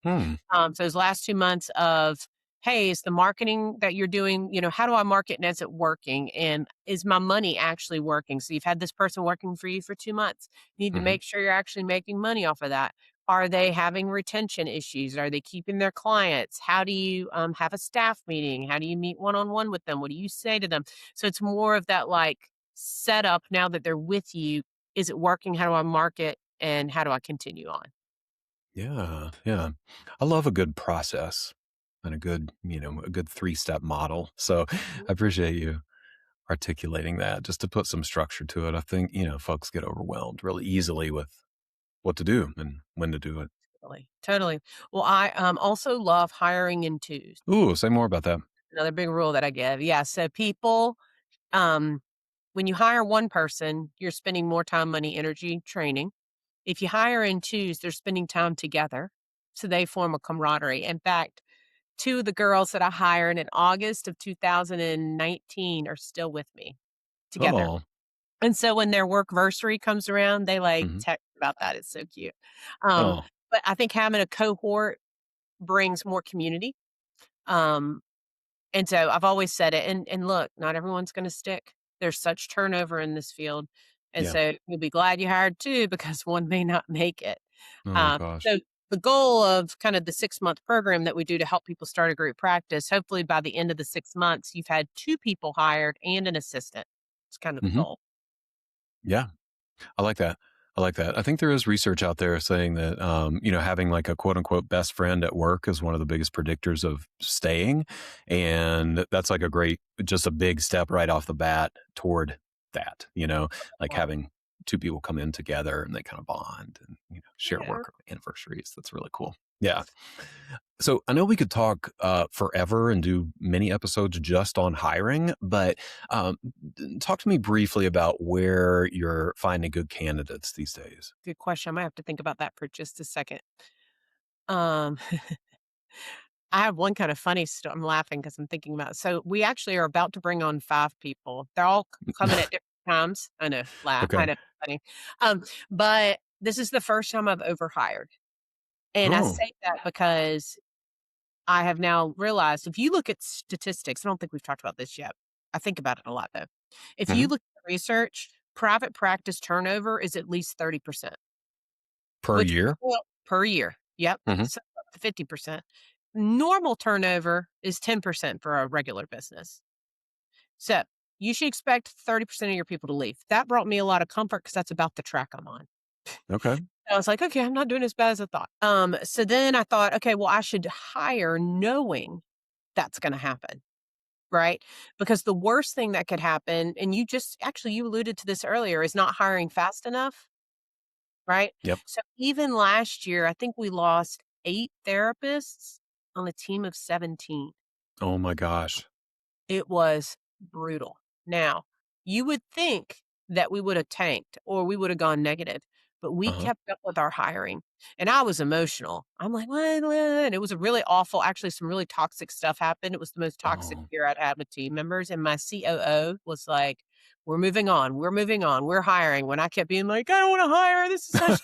Hmm. So those last 2 months of hey, is the marketing that you're doing, how do I market and is it working? And is my money actually working? So you've had this person working for you for 2 months. You need to Hmm. make sure you're actually making money off of that. Are they having retention issues? Are they keeping their clients? How do you have a staff meeting? How do you meet one on one with them? What do you say to them? So it's more of that like setup now that they're with you. Is it working? How do I market? And how do I continue on? Yeah, yeah. I love a good process and a good three-step model. So I appreciate you articulating that just to put some structure to it. I think, folks get overwhelmed really easily with what to do and when to do it. Totally, totally. Well, I also love hiring in twos. Ooh, say more about that. Another big rule that I give. Yeah. So people, um, when you hire one person, you're spending more time, money, energy, training. If you hire in twos, they're spending time together. So they form a camaraderie. In fact, two of the girls that I hired in August of 2019 are still with me together. Oh. And so when their workversary comes around, they like Mhm. text about that. It's so cute. Um, Oh, but I think having a cohort brings more community. Um, And so I've always said it, and look, not everyone's gonna stick. There's such turnover in this field, and yeah. so you'll be glad you hired 2 because 1 may not make it. Oh gosh. So the goal of kind of the 6-month program that we do to help people start a group practice, hopefully by the end of the 6 months, you've had 2 people hired and an assistant. It's kind of the Mhm. goal. Yeah. I like that. I like that. I think there is research out there saying that, having like a quote unquote best friend at work is one of the biggest predictors of staying. And that's like just a big step right off the bat toward that, like Well, having two people come in together and they kind of bond and, share yeah. work anniversaries. That's really cool. Yeah. So I know we could talk forever and do many episodes just on hiring, but talk to me briefly about where you're finding good candidates these days. Good question. I might have to think about that for just a second. Um I have one kind of funny I'm laughing because 'cause I'm thinking about so we actually are about to bring on 5 people. They're all coming at different times. I know, I Okay. know, funny. But this is the first time I've overhired, and I Oh. say that because I have now realized if you look at statistics I don't think we've talked about this yet. I think about it a lot, though. If you Hmm. look at the research, private practice turnover is at least 30%, Per which year. per year. Yep, Hmm. so up to 50%. Normal turnover is 10% for a regular business. So you should expect 30% of your people to leave. That brought me a lot of comfort because that's about the track I'm on. Okay. I was like, okay, I'm not doing as bad as I thought. So then I thought, okay, well, I should hire knowing that's going to happen. Right. Because the worst thing that could happen, and you alluded to this earlier, is not hiring fast enough. Right. Yep. So even last year, I think we lost 8 therapists on a team of 17. Oh my gosh. It was brutal. Now, you would think that we would have tanked or we would have gone negative, but Uh we huh. kept up with our hiring, and I was emotional. I'm like, "What, what?" And it was a really awful actually, some really toxic stuff happened. It was the most toxic Oh. year I'd had with team members, and my COO was like, "We're moving on. We're moving on. We're hiring." When I kept being like, "I don't wanna hire. This is such."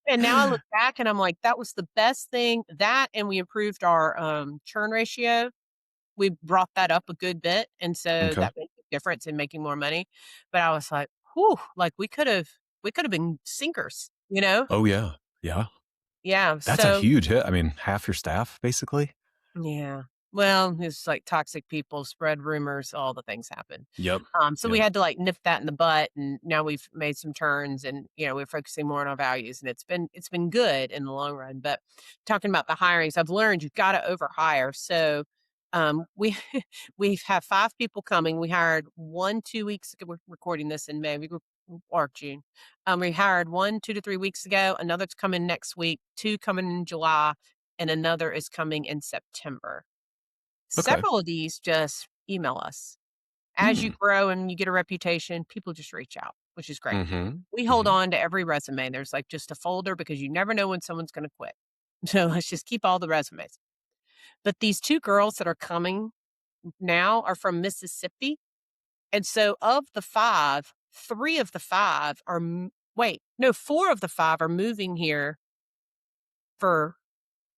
And now I look back and I'm like, "That was the best thing." That and we improved our, churn ratio. We brought that up a good bit, and so Okay. that made a difference in making more money, but I was like, "Whew," like, we could have been sinkers, you know? Oh yeah. Yeah. Yeah, That's a so huge hit. I mean, half your staff basically. yeah. Well, it's like toxic people spread rumors, all the things happen. Yep. So we Yep. had to, like, nip that in the butt, and now we've made some turns and, we're focusing more on our values, and it's been good in the long run, but talking about the hirings, I've learned you've gotta overhire, so, we we have 5 people coming. We hired 1 2 weeks ago. We're recording this in May, or June. We hired 1 2 to 3 weeks ago, another's coming next week, 2 coming in July, and another is coming in September. Okay. Several of these just email us. As you Hmm. grow and you get a reputation, people just reach out, which is great. Mm-hmm. We hold Mm-hmm. on to every resume. There's like just a folder because you never know when someone's going to quit. So let's just keep all the resumes. But these 2 girls that are coming now are from Mississippi. And so of the 5, 3 of the 5 are wait, no, 4 of the 5 are moving here for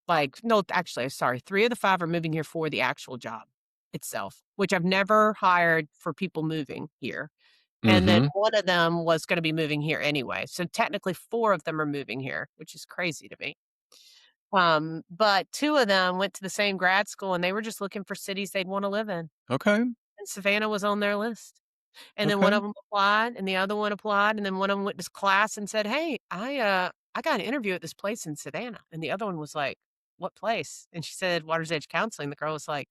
Like, no, actually, sorry, 3 of the 5 are moving here for the actual job itself, which I've never hired for people moving here. And then Mhm. one of them was gonna be moving here anyway. So technically 4 of them are moving here, which is crazy to me. But 2 of them went to the same grad school, and they were just looking for cities they'd wanna live in, Okay. and Savannah was on their list. And then one Okay. of them applied, and the other one applied, and then one of them went to class and said, "Hey, I got an interview at this place in Savannah." And the other one was like, "What place?" And she said, "Water's Edge Counseling." The girl was like,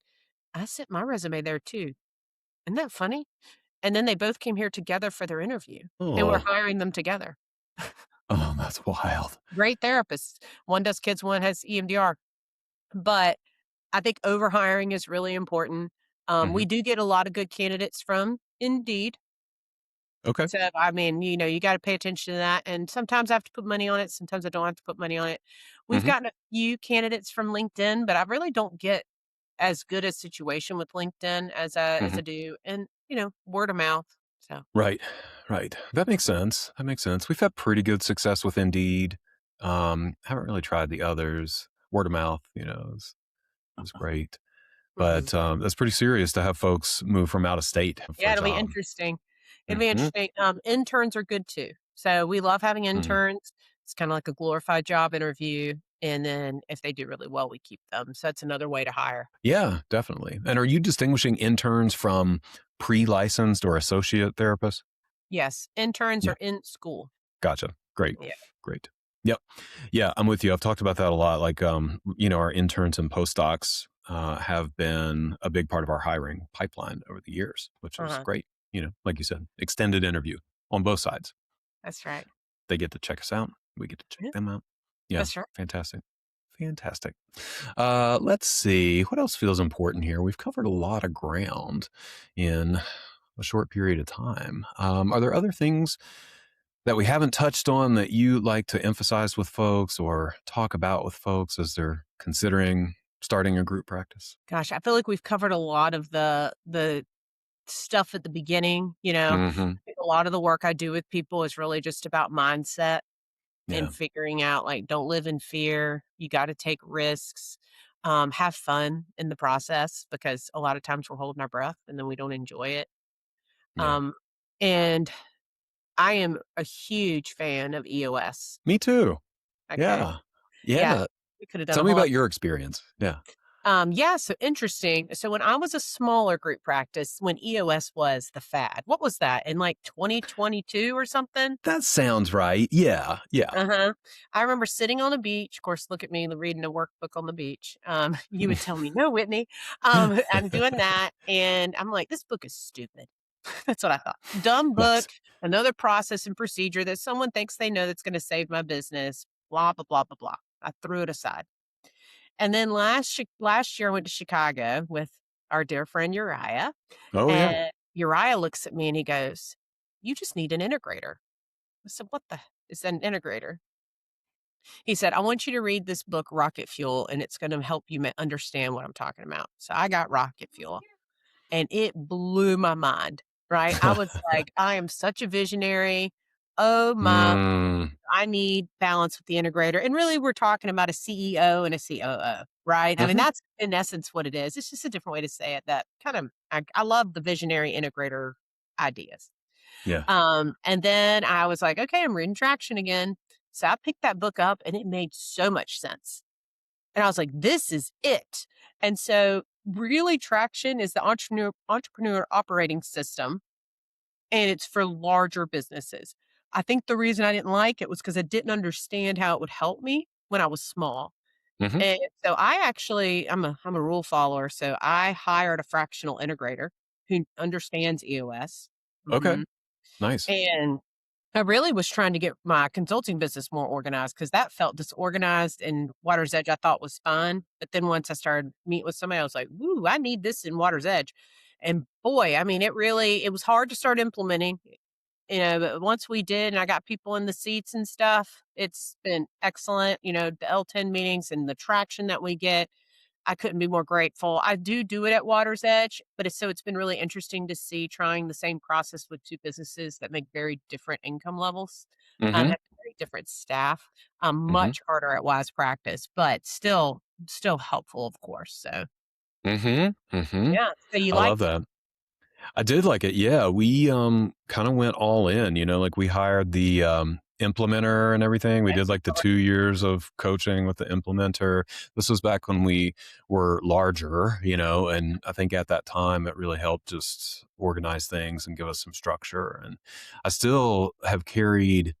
"I sent my resume there too. Isn't that funny?" And then they both came here together for their interview, and we're Oh. hiring them together. Oh, that's wild. Great therapists. One does kids, one has EMDR. But I think overhiring is really important. We Mhm. do get a lot of good candidates from Indeed. Okay. So, I mean, you gotta pay attention to that, and sometimes I have to put money on it, sometimes I don't have to put money on it. We've Mhm. gotten a few candidates from LinkedIn, but I really don't get as good a situation with LinkedIn as Mhm. I do and, word of mouth. So, Right. Right. That makes sense. That makes sense. We've had pretty good success with Indeed. Haven't really tried the others. Word of mouth, is great. mhm. But, that's pretty serious to have folks move from out of state for Yeah, a it'll be job. interesting. It'll be Mhm. interesting. Interns are good too. So, we love having Mhm. interns. It's kinda like a glorified job interview, and then if they do really well, we keep them. So, that's another way to hire. Yeah, definitely. And are you distinguishing interns from pre-licensed or associate therapists? Yes, interns Yeah. are in school. Gotcha. Great. Yeah. Great. Yep. Yeah, I'm with you. I've talked about that a lot. Like, our interns and postdocs have been a big part of our hiring pipeline over the years, which is Uh-huh. great. Like you said, extended interview on both sides. That's right. They get to check us out. We get to check Yeah, them out. Yeah. that's right. Fantastic. Fantastic. Let's see. What else feels important here? We've covered a lot of ground in a short period of time. Are there other things that we haven't touched on that you like to emphasize with folks or talk about with folks as they're considering starting a group practice? Gosh, I feel like we've covered a lot of the stuff at the beginning, Hmm. I think a lot of the work I do with people is really just about mindset Yeah. and figuring out, like, don't live in fear. You gotta take risks, have fun in the process because a lot of times we're holding our breath and then we don't enjoy it. Yeah. Um, and I am a huge fan of EOS. Me too. Okay. Yeah. Yeah. Yeah. We could have done Tell a me whole about your experience. Yeah. Yeah, so interesting. So when I was a smaller group practice, when EOS was the fad, what was that in like 2022 or something? That sounds right. Yeah. Yeah. Uh-huh. I remember sitting on a beach. Of course, look at me reading a workbook on the beach. You would tell me, no, Whitney. I'm doing that. And I'm like, this book is stupid. That's what I thought. Dumb book, Nice. another process and procedure that someone thinks they know that's going to save my business, blah, blah, blah, blah, blah. I threw it aside. And then last year, I went to Chicago with our dear friend Uriah, Oh, yeah. and Uriah looks at me and he goes, "You just need an integrator." I said, "What the is an integrator?" He said, "I want you to read this book, Rocket Fuel, and it's gonna help you understand what I'm talking about." So I got Rocket Fuel, and it blew my mind, right? I was like, "I am such a visionary. Oh my Mm. I need balance with the integrator." And really, we're talking about a CEO and a COO, right? I mean, Mhm. that's in essence what it is. It's just a different way to say it that kind of, I love the visionary integrator ideas. Yeah. And then I was like, okay, I'm reading Traction again. So I picked that book up and it made so much sense. And I was like, this is it. And so, really, Traction is the entrepreneur operating system and it's for larger businesses. I think the reason I didn't like it was because I didn't understand how it would help me when I was small. Mhm. And so I'm a rule follower, so I hired a fractional integrator who understands EOS. Okay. Mhm. Nice. And I really was trying to get my consulting business more organized because that felt disorganized and Water's Edge I thought was fine. But then once I started meeting with somebody, I was like, "Ooh, I need this in Water's Edge." And boy, I mean, it was hard to start implementing, but once we did and I got people in the seats and stuff, it's been excellent. The L10 meetings and the traction that we get, I couldn't be more grateful. I do it at Water's Edge, but it's been really interesting to see trying the same process with 2 businesses that make very different income levels, Mhm. have very different staff, Mhm. much harder at Wise Practice, but still still helpful, of course, so Mhm, mhm. yeah, so you I love liked it. that. I did like it, yeah, we, kinda went all in, like, we hired the, implementer and everything, we did, like, the Excellent. 2 years of coaching with the implementer. This was back when we were larger, and I think at that time, it really helped just organize things and give us some structure, and I still have carried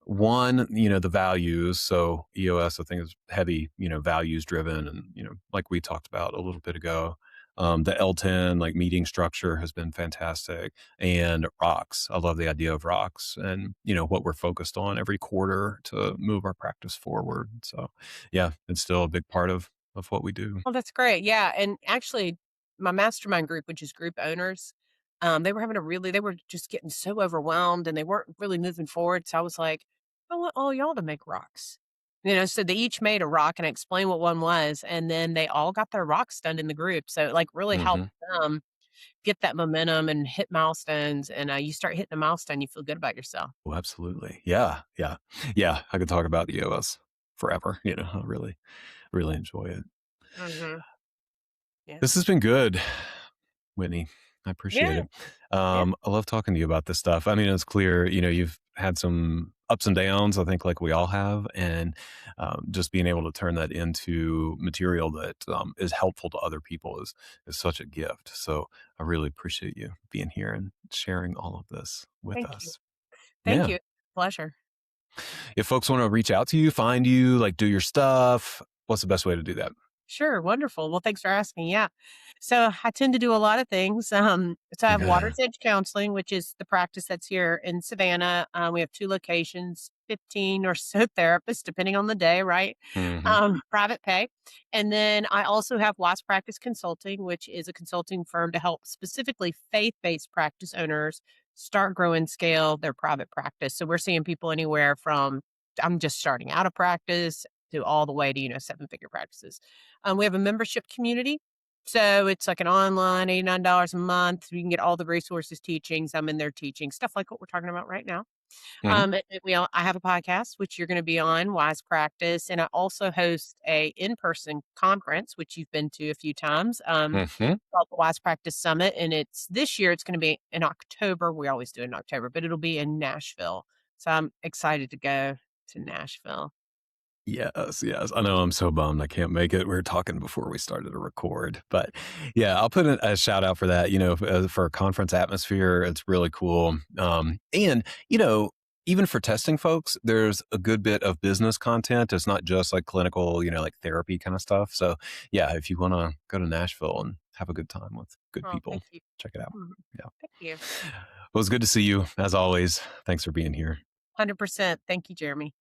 one, the values. So EOS, I think, is heavy, values driven. And, like we talked about a little bit ago, the L10, like meeting structure has been fantastic. And rocks. I love the idea of rocks and, what we're focused on every quarter to move our practice forward. So, yeah, it's still a big part of what we do. Well, that's great, yeah, and actually, my mastermind group, which is group owners, they were just getting so overwhelmed, and they weren't really moving forward, so I was like, "I want all y'all to make rocks." So they each made a rock, and I explained what one was, and then they all got their rocks done in the group, so it, like, really helped Hmm. them get that momentum and hit milestones, and, you start hitting a milestone, you feel good about yourself. Oh, absolutely. Yeah. Yeah. Yeah. I could talk about EOS forever. I really, really enjoy it. Mhm. Yeah. This has been good, Whitney. I appreciate Yeah, it. yeah. I love talking to you about this stuff. I mean, it's clear, you've had some ups and downs, I think, like we all have. And just being able to turn that into material that is helpful to other people is such a gift. So I really appreciate you being here and sharing all of this with Thank you. us. Thank Yeah. you. Pleasure. If folks want to reach out to you, find you, like do your stuff, what's the best way to do that? Sure, wonderful. Well, thanks for asking. Yeah. So I tend to do a lot of things. So I have Yeah. Water's Edge Counseling, which is the practice that's here in Savannah. We have two locations, 15 or so therapists, depending on the day, right? Hmm. Private pay. And then I also have Wise Practice Consulting, which is a consulting firm to help specifically faith based practice owners start, grow, and scale their private practice. So we're seeing people anywhere from I'm just starting out of practice to all the way to, seven-figure practices. We have a membership community. So it's like an online $89 a month. You can get all the resources, teachings. I'm in there teaching stuff like what we're talking about right now. Hmm. I have a podcast, which you're going to be on, Wise Practice. And I also host a in-person conference, which you've been to a few times, Hmm. called the Wise Practice Summit. And it's this year, it's going to be in October. We always do it in October, but it'll be in Nashville. So I'm excited to go to Nashville. Yes, yes. I know I'm so bummed I can't make it. We were talking before we started to record, but yeah, I'll put a shout out for that. For a conference atmosphere, it's really cool. And even for testing folks, there's a good bit of business content. It's not just like clinical, like therapy kind of stuff. So yeah, if you want to go to Nashville and have a good time with good Oh, people, thank you. check it out. Mhm. Yeah. Thank you. Well, it was good to see you as always. Thanks for being here. 100%. Thank you, Jeremy.